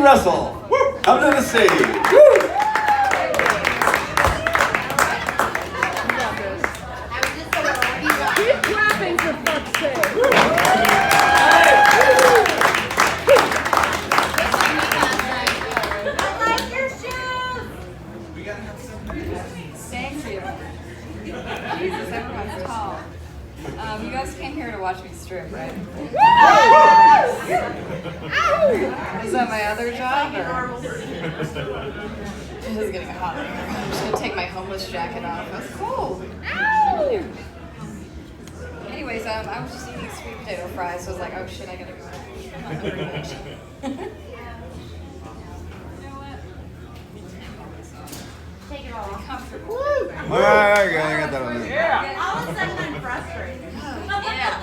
Russell. Come to the stage. Woo! Keep clapping for fuck's sake. I like your shoes. Thank you. Jesus, everyone's tall. You guys came here to watch me strip, right? Is that my other job? Or? It is getting hot in here. I'm just gonna take my homeless jacket off. That's cool. Yeah. Anyways, I was just eating sweet potato fries, so I was like, oh shit, I gotta go. I'm not very much. Take it all. Comfortable. All right, I got that on there. All of a sudden I'm frustrated. Yeah.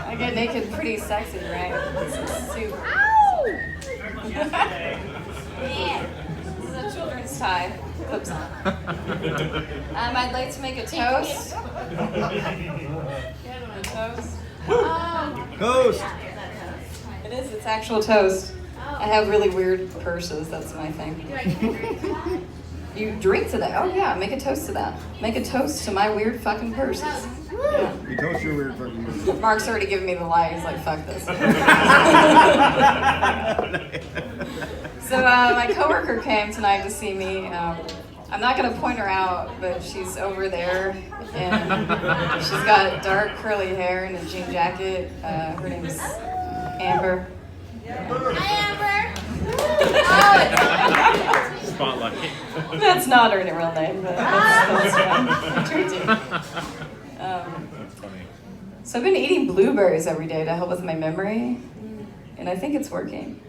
I get naked pretty sexy, right? This is super. Yeah. This is a children's tie. Clips on. I'd like to make a toast. A toast. Toast. It is. It's actual toast. I have really weird purses. That's my thing. You drink to that? Oh yeah. Make a toast to that. Make a toast to my weird fucking purses. Yeah. You toast your weird fucking music. Mark's already giving me the lie. He's like, fuck this. So my coworker came tonight to see me. I'm not going to point her out, but she's over there, and she's got dark curly hair and a jean jacket. Her name's Amber. Hi, Amber. Spotlight. That's not her real name, but that's fun. I tricked you. That's funny. So I've been eating blueberries every day to help with my memory, and I think it's working.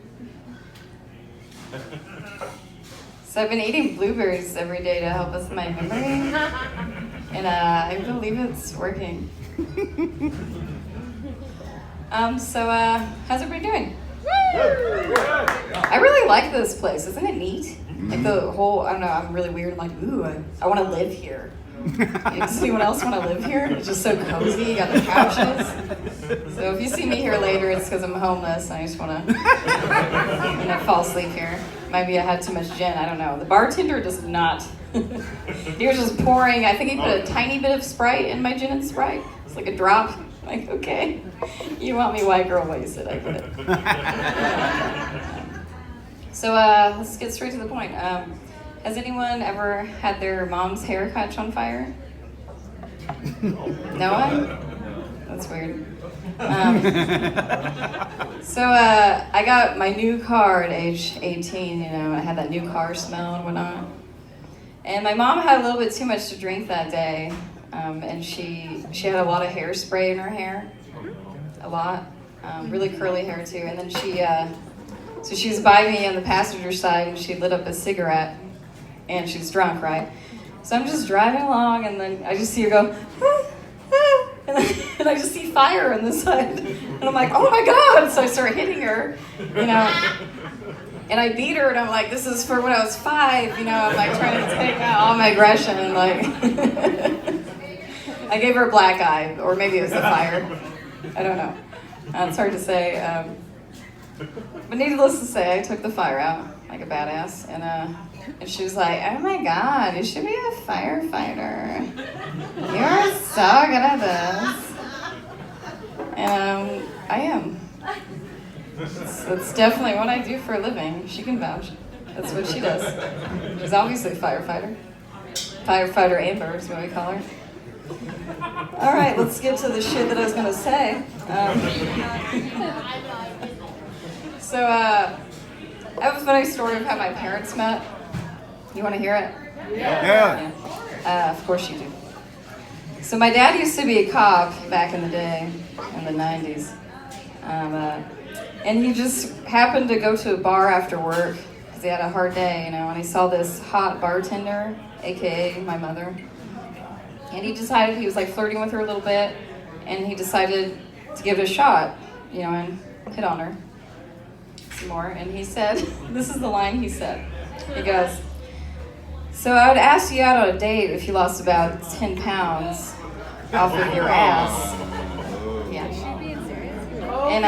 So I've been eating blueberries every day to help with my memory, and I believe it's working. So how's everybody doing? I really like this place. Isn't it neat? Like the whole, I don't know, I'm really weird. I'm like, ooh, I want to live here. Does anyone else want to live here? It's just so cozy. You got the couches. So if you see me here later, it's because I'm homeless. I just want to fall asleep here. Maybe I had too much gin. I don't know. The bartender does not. He was just pouring. I think he put a tiny bit of Sprite in my gin and Sprite. It's like a drop. I'm like, okay, you want me white girl wasted. I get it. So let's get straight to the point. Has anyone ever had their mom's hair catch on fire? No one? That's weird. So I got my new car at age 18, you know, I had that new car smell and whatnot. And my mom had a little bit too much to drink that day, and she had a lot of hairspray in her hair, a lot, really curly hair too. And then so she was by me on the passenger side, and she lit up a cigarette. And she's drunk, right? So I'm just driving along, and then I just see her go, and I just see fire on the side. And I'm like, oh my God! So I start hitting her, you know. And I beat her, and I'm like, this is for when I was 5, you know. I'm like trying to take out all my aggression, and like, I gave her a black eye, or maybe it was the fire. I don't know. It's hard to say. But needless to say, I took the fire out like a badass, and she was like, oh my God, you should be a firefighter. You're so good at this. And I am. That's definitely what I do for a living. She can vouch. That's what she does. She's obviously a firefighter. Firefighter Amber is what we call her. All right, let's get to the shit that I was going to say. So I have a funny story of how my parents met. You want to hear it? Yeah. Of course you do. So my dad used to be a cop back in the day, in the 90s. And he just happened to go to a bar after work because he had a hard day, you know, and he saw this hot bartender, AKA my mother. And he decided, he was like flirting with her a little bit, and he decided to give it a shot, you know, and hit on her some more. And he said, this is the line he said. He goes, so I would ask you out on a date if you lost about 10 pounds off of your ass. Yeah. And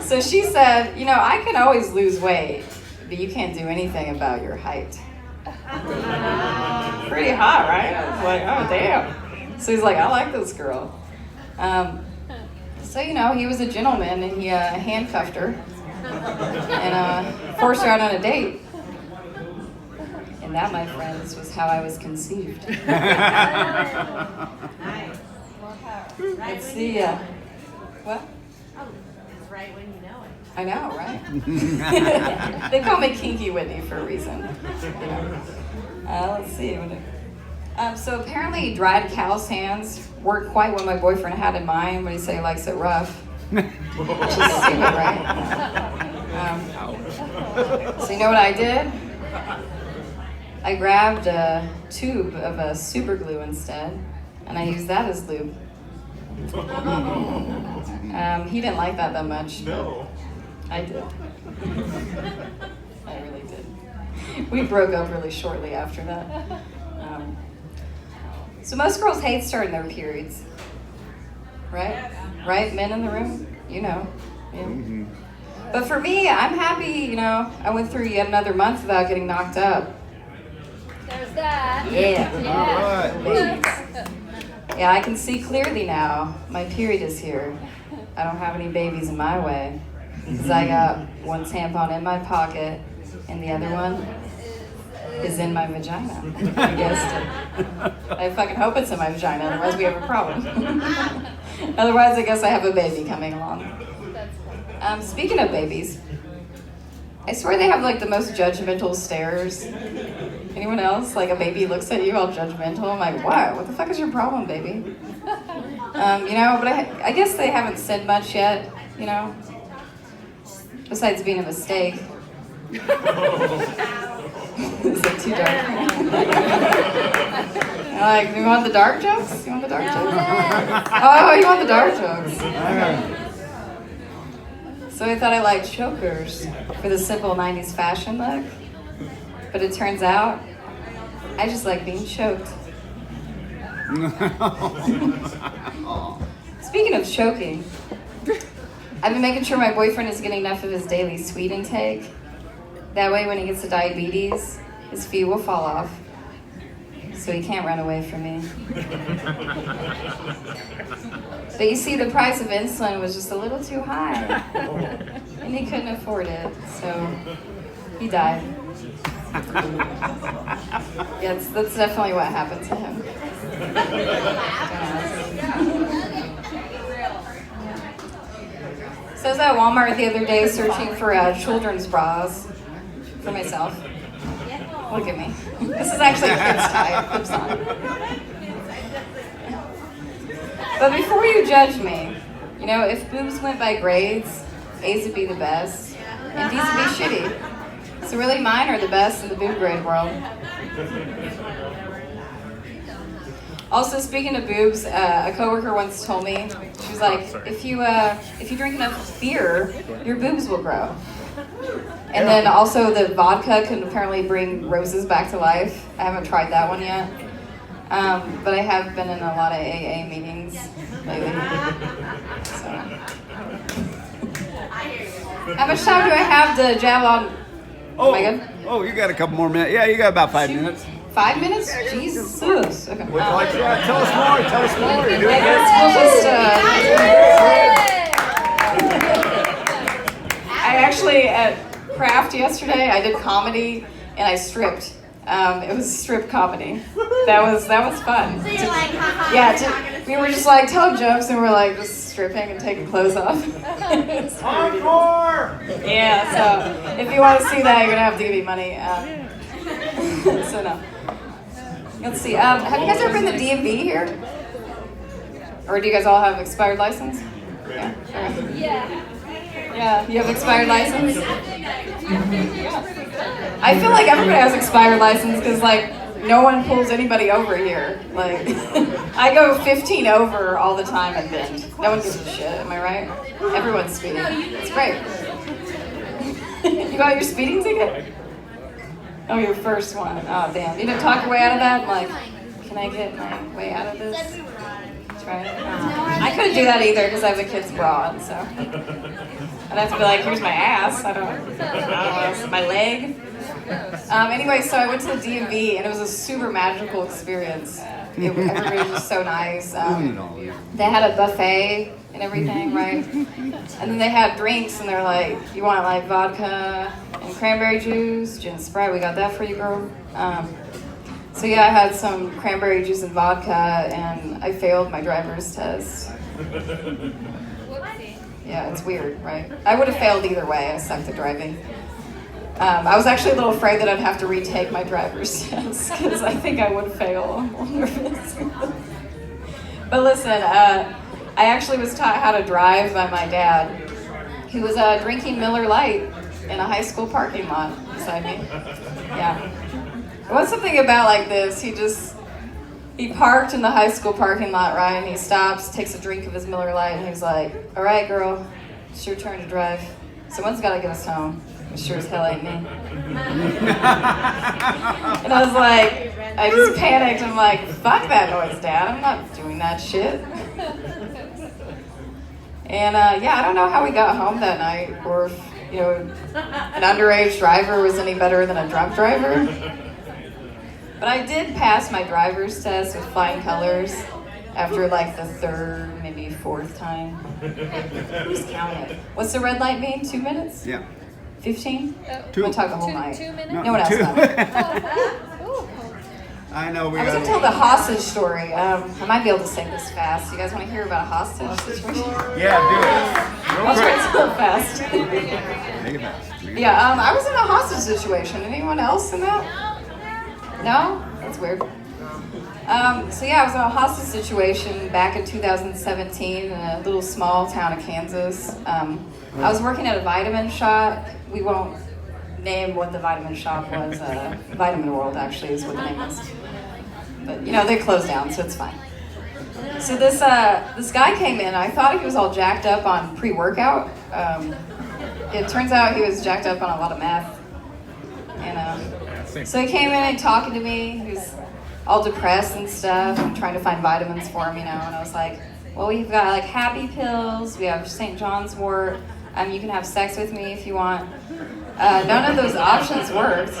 So she said, I can always lose weight, but you can't do anything about your height. Pretty hot, right? I was like, oh, damn. So he's like, I like this girl. So, he was a gentleman, and he handcuffed her and forced her out on a date. And that, my friends, was how I was conceived. Let's see. What? It's right when you know it. I know, right? They call me Kinky Whitney for a reason. Let's see. So apparently dried cow's hands weren't quite what my boyfriend had in mind when he said he likes it rough. Which is stupid, right? So you know what I did? I grabbed a tube of super glue instead, and I used that as lube. He didn't like that much. No. I did. I really did. We broke up really shortly after that. So most girls hate starting their periods, right? Right, men in the room, Yeah. Mm-hmm. But for me, I'm happy. I went through yet another month without getting knocked up. There's that. Yeah. All right. Yeah, I can see clearly now. My period is here. I don't have any babies in my way. Because I got one tampon in my pocket, and the other one is in my vagina. I guessed it. I fucking hope it's in my vagina, otherwise we have a problem. Otherwise, I guess I have a baby coming along. Speaking of babies, I swear they have like the most judgmental stares. Anyone else? Like a baby looks at you all judgmental. I'm like, what the fuck is your problem, baby? But I guess they haven't said much yet, besides being a mistake. Is it too dark? Like, you want the dark jokes? You want the dark jokes? Oh, you want the dark jokes? So I thought I liked chokers for the simple 90s fashion look. But it turns out, I just like being choked. Speaking of choking, I've been making sure my boyfriend is getting enough of his daily sweet intake. That way when he gets to diabetes, his feet will fall off. So he can't run away from me. But you see, the price of insulin was just a little too high. And he couldn't afford it, so he died. Yeah, that's definitely what happened to him. So I was at Walmart the other day searching for children's bras for myself. Look at me. This is actually a kid's tie. Clips on. But before you judge me, if boobs went by grades, A's would be the best, and D's would be shitty. So really mine are the best in the boob grade world. Also, speaking of boobs, a coworker once told me, she was like, if you drink enough beer, your boobs will grow. And then also the vodka can apparently bring roses back to life. I haven't tried that one yet. But I have been in a lot of AA meetings lately. So. How much time do I have to jab on? Oh, Am I good? oh, you got a couple more minutes. Yeah, you got about 5 minutes. 5 minutes? Jesus. Okay. Like, yeah, tell us more. Tell us more. You're doing I good. guess we'll just, I actually, at Craft yesterday, I did comedy and I stripped. It was strip comedy. That was fun. So you're like, haha. We were just like telling jokes and we're like just stripping and taking clothes off. Encore! Yeah, so if you want to see that, you're gonna have to give me money. So no. Let's see. Have you guys ever been to DMV here? Or do you guys all have expired license? Yeah. Okay. Yeah. You have expired license? I feel like everybody has expired license because like no one pulls anybody over here. Like I go 15 over all the time and Bend. No one gives a shit. Am I right? Everyone's speeding. It's great. You got your speeding ticket? Oh, your first one. Oh, damn. You didn't talk your way out of that? Like, can I get my way out of this? right? I couldn't do that either because I have a kid's broad, so I'd have to be like, here's my ass. I don't, my leg. Anyway, so I went to the DMV and it was a super magical experience. Everybody was just so nice. They had a buffet and everything, right? And then they had drinks and they're like, you want like vodka and cranberry juice, gin and Sprite, we got that for you, girl. So yeah, I had some cranberry juice and vodka and I failed my driver's test. Yeah, it's weird, right? I would have failed either way. I sucked at driving. I was actually a little afraid that I'd have to retake my driver's test because I think I would fail. I'm a little nervous. But listen, I actually was taught how to drive by my dad, who was drinking Miller Lite in a high school parking lot beside me. Yeah. There was something about like this. He parked in the high school parking lot, right? And he stops, takes a drink of his Miller Lite, and he's like, all right, girl, it's your turn to drive. Someone's got to get us home. It sure as hell ain't me. And I was like, I just panicked. I'm like, fuck that noise, Dad. I'm not doing that shit. And yeah, I don't know how we got home that night, or if, you know, an underage driver was any better than a drunk driver. But I did pass my driver's test with flying colors after like the third, maybe fourth time. Who's counting? What's the red light mean? 2 minutes? Yeah. 15? Two. I'm gonna talk the whole night. 2 minutes? No one else. I know we I was got gonna tell the hostage story. I might be able to say this fast. You guys want to hear about a hostage situation? Yeah, do it. I'll try to tell it fast. Make it fast. Yeah, I was in a hostage situation. Anyone else in that? No? That's weird. So yeah, I was in a hostage situation back in 2017 in a little small town of Kansas. I was working at a vitamin shop. We won't name what the vitamin shop was. Vitamin World actually is what the name is. But you know, they closed down, so it's fine. So this guy came in. I thought he was all jacked up on pre-workout. It turns out he was jacked up on a lot of meth. And so he came in and talking to me. He was all depressed and stuff. I'm trying to find vitamins for him, you know. And I was like, well, we've got like happy pills. We have St. John's wort. You can have sex with me if you want. None of those options worked.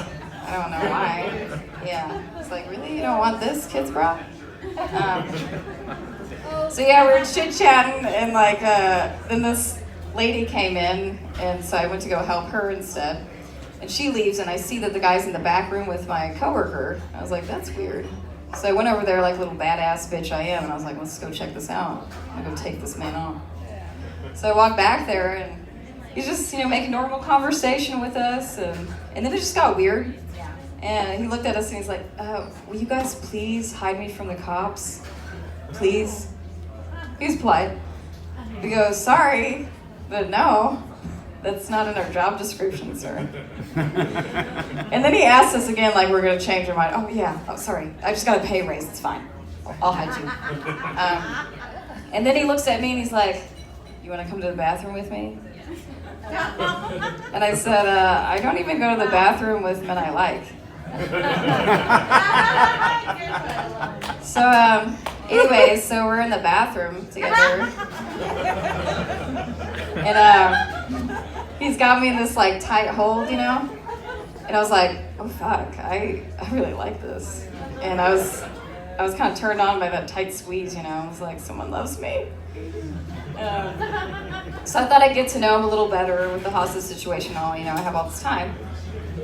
I don't know why. Yeah. It's like, really? You don't want this, kids, bro? So yeah, we were chit-chatting, and like, then this lady came in, and so I went to go help her instead. And she leaves, and I see that the guy's in the back room with my coworker. I was like, that's weird. So I went over there like little badass bitch I am, and I was like, let's go check this out. I'm gonna go take this man on. So I walked back there, and he's just, you know, making normal conversation with us, and then it just got weird. And he looked at us and he's like, will you guys please hide me from the cops? Please? He was polite. We go, sorry, but no, that's not in our job description, sir. And then he asked us again, like we're gonna change our mind. Oh yeah, oh sorry, I just got a pay raise, it's fine. I'll hide you. And then he looks at me and he's like, you wanna come to the bathroom with me? And I said, I don't even go to the bathroom with men I like. So, anyway, so we're in the bathroom together. And he's got me in this like tight hold, you know? And I was like, oh fuck, I really like this. And I was kind of turned on by that tight squeeze, you know? I was like, someone loves me. So I thought I'd get to know him a little better with the hostage situation and all, you know, I have all this time.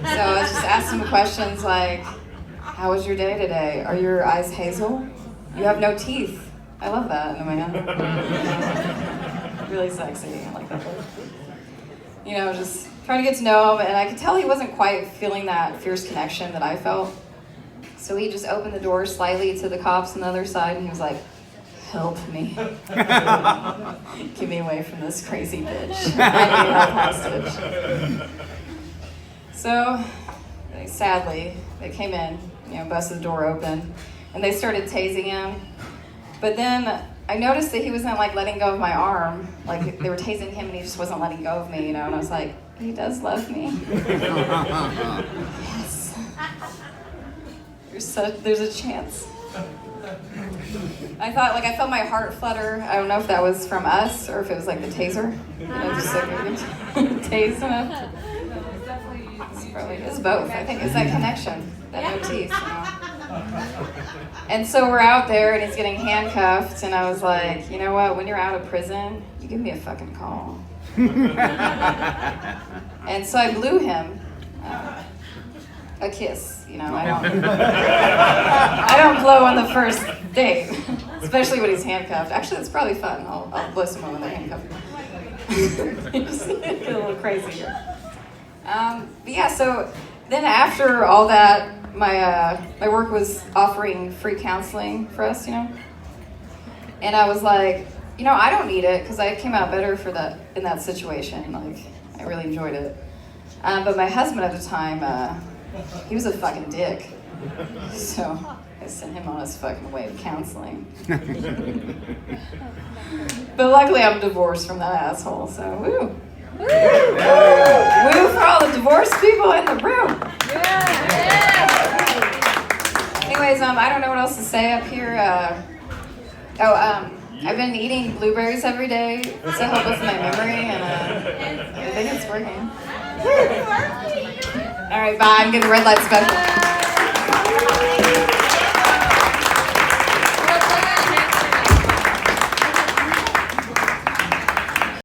So I just asked him questions like, how was your day today? Are your eyes hazel? You have no teeth. I love that in a man. Really sexy, I like that. You know, just trying to get to know him, and I could tell he wasn't quite feeling that fierce connection that I felt. So he just opened the door slightly to the cops on the other side, and he was like, help me. Get me away from this crazy bitch. I need that hostage. So, sadly, they came in, you know, busted the door open, and they started tasing him. But then I noticed that he wasn't like letting go of my arm. Like they were tasing him and he just wasn't letting go of me, you know, and I was like, he does love me. Yes. There's a chance. I thought, like, I felt my heart flutter. I don't know if that was from us or if it was like the taser. Just like tased him. It's both. I think it's that connection, that no teeth, you know. And so we're out there, and he's getting handcuffed, and I was like, you know what? When you're out of prison, you give me a fucking call. And so I blew him a kiss. You know, I don't blow on the first date, especially when he's handcuffed. Actually, it's probably fun. I'll blow someone when they're handcuffed. Just get a little crazy here. But yeah, so then after all that, my work was offering free counseling for us, you know. And I was like, you know, I don't need it because I came out better for that in that situation. Like, I really enjoyed it. But my husband at the time, he was a fucking dick. So I sent him on his fucking way of counseling. But luckily I'm divorced from that asshole, so woo. Woo! Woo for all the divorced people in the room. Anyways, I don't know what else to say up here. I've been eating blueberries every day to help with my memory, and I think it's working. All right, bye. I'm getting red light special.